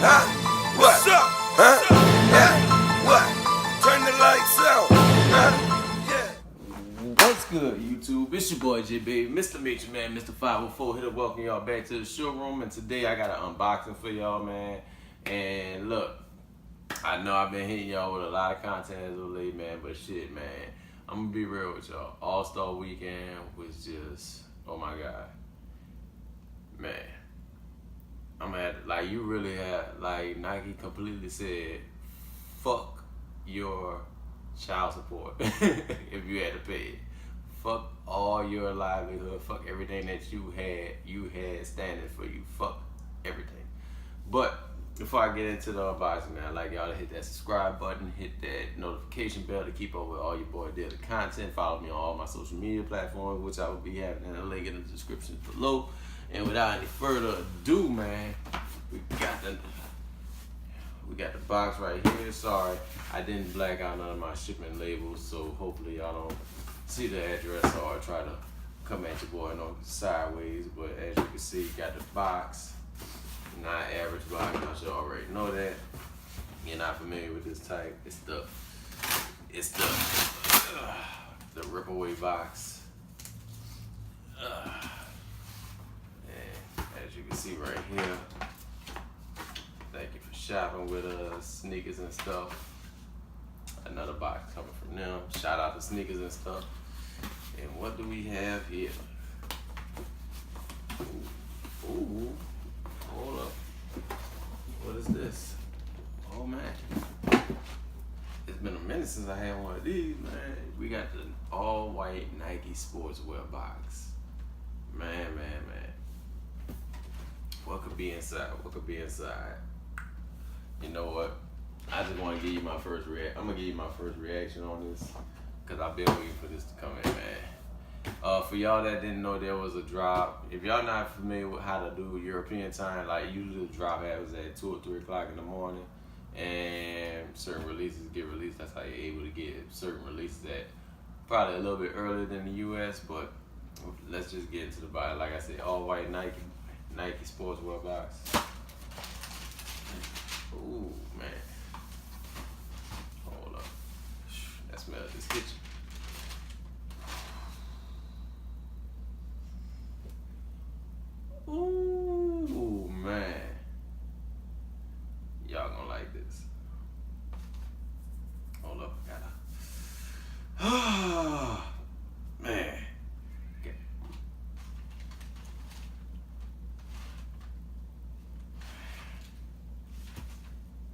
Huh? What's up? Huh? Yeah. What? Turn the lights out. Huh? Yeah. What's good, YouTube? It's your boy J Baby, Mr. Major Man, Mr. 504 here to welcome y'all back to the showroom. And today I got an unboxing for y'all, man. And look, I know I've been hitting y'all with a lot of content as of late, man. But shit, man, I'm gonna be real with y'all. All-Star Weekend was just, oh my god, man. I'm at, like, you really had, like, Nike completely said, fuck your child support if you had to pay it. Fuck all your livelihood. Fuck everything that you had standing for you. Fuck everything. But before I get into the unboxing, man, I'd like y'all to hit that subscribe button, hit that notification bell to keep up with all your boy daily content. Follow me on all my social media platforms, which I will be having in a link in the description below. And without any further ado, man, we got the box right here. Sorry, I didn't black out none of my shipping labels, so hopefully y'all don't see the address or try to come at your boy no sideways. But as you can see, got the box. Not average box, I should already know that. You're not familiar with this type. It's the rip away box. As you can see right here, thank you for shopping with us, sneakers and stuff. Another box coming from them. Shout out to sneakers and stuff. And what do we have here? Ooh, hold up. What is this? Oh man, it's been a minute since I had one of these, man. We got the all white Nike sportswear box. Man. What could be inside? What could be inside? You know what? I just want to give you my first reaction. I'm gonna give you my first reaction on this because I've been waiting for this to come in, man. For y'all that didn't know there was a drop, if y'all not familiar with how to do European time, like usually the drop happens at 2 or 3 o'clock in the morning, and certain releases get released. That's how you're able to get certain releases at probably a little bit earlier than the US. But let's just get into the body. Like I said, all white Nike sportswear box. Ooh, man. Hold up. That smell of this kitchen. Ooh, man. Y'all gonna like this. Hold up, man. Okay.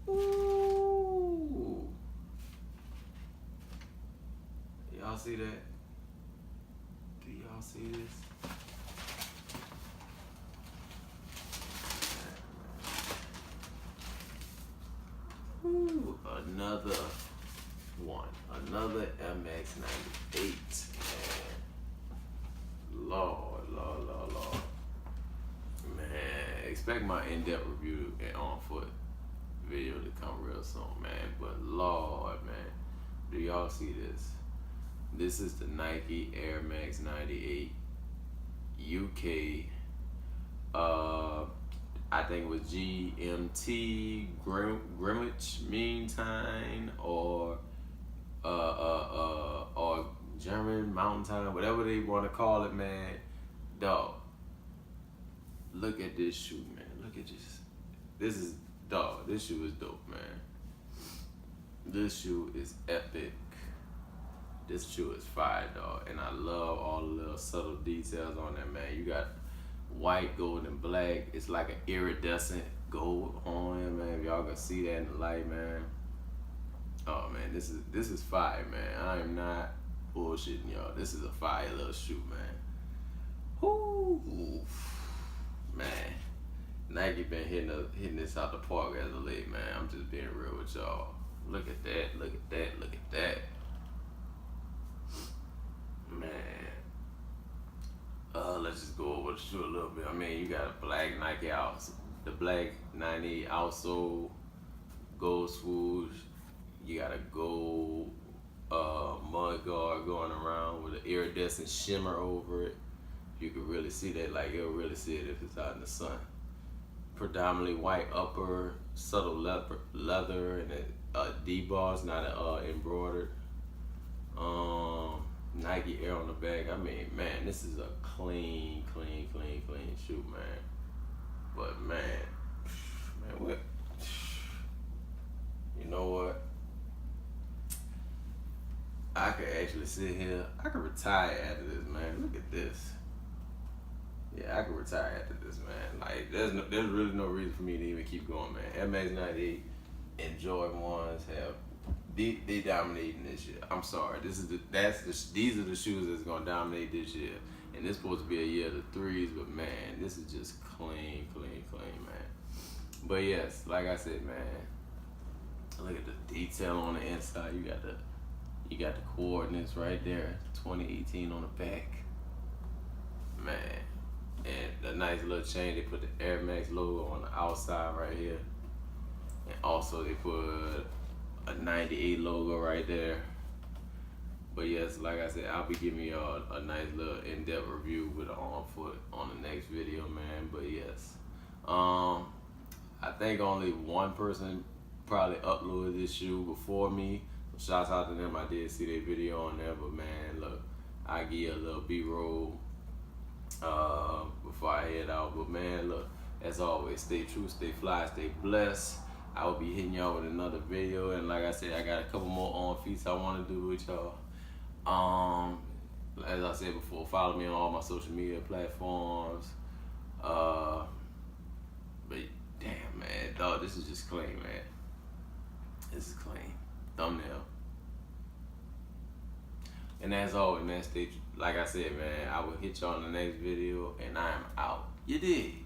Ooh. Y'all see that? Do y'all see this? Ooh, another one. Another MX98. Man. Lord. Man, expect my in-depth review and on-foot video to come real soon, man. But Lord, man, do y'all see this? This is the Nike Air Max 98 UK. I think it was GMT, Greenwich Mean Time, or German Mountain Time, whatever they want to call it, man. Dog, look at this shoe, man. Look at this. This is, dog, this shoe is dope, man. This shoe is epic. This shoe is fire, dog. And I love all the little subtle details on that, man. You got white, gold, and black. It's like an iridescent gold on it, man. If y'all can see that in the light, man. Oh man, this is fire, man. I am not bullshitting y'all. This is a fire little shoe, man. Whoo, man. Nike been hitting this out the park as of late, man. I'm just being real with y'all. Look at that, look at that, look at that. Man. Let's just go over the shoe a little bit. I mean, you got a black Nike out, the black 98 outsole, gold swoosh. You got a gold mud guard going around with an iridescent shimmer over it. You can really see that, like you'll really see it if it's out in the sun. predominantly white upper, subtle leather, and a D-bars, not a embroidered. Nike Air on the back. I mean, man, this is a clean shoe, man. But man, what? You know what? I could actually sit here. I could retire after this, man. Look at this. Yeah, I could retire after this, man. Like, there's really no reason for me to even keep going, man. Air Max 98 and Jordan 1s have they dominating this year. I'm sorry. These are the shoes that's gonna dominate this year. And this supposed to be a year of the threes, but man, this is just clean, man. But yes, like I said, man, look at the detail on the inside. You got the coordinates right there. 2018 on the back. Man. And the nice little chain, they put the Air Max logo on the outside right here. And also they put a 98 logo right there. But yes, like I said, I'll be giving y'all a nice little in-depth review with an on foot on the next video, man. But yes, I think only one person probably uploaded this shoe before me. So shouts out to them. I did see their video on there, but man, look, I give you a little B-roll before I head out. But man, look, as always, stay true, stay fly, stay blessed. I will be hitting y'all with another video, and like I said, I got a couple more on feats I want to do with y'all. As I said before, follow me on all my social media platforms. But damn, man, dog, this is just clean, man. This is clean. Thumbnail. And as always, man, stay, like I said, man, I will hit y'all in the next video, and I am out. You dig?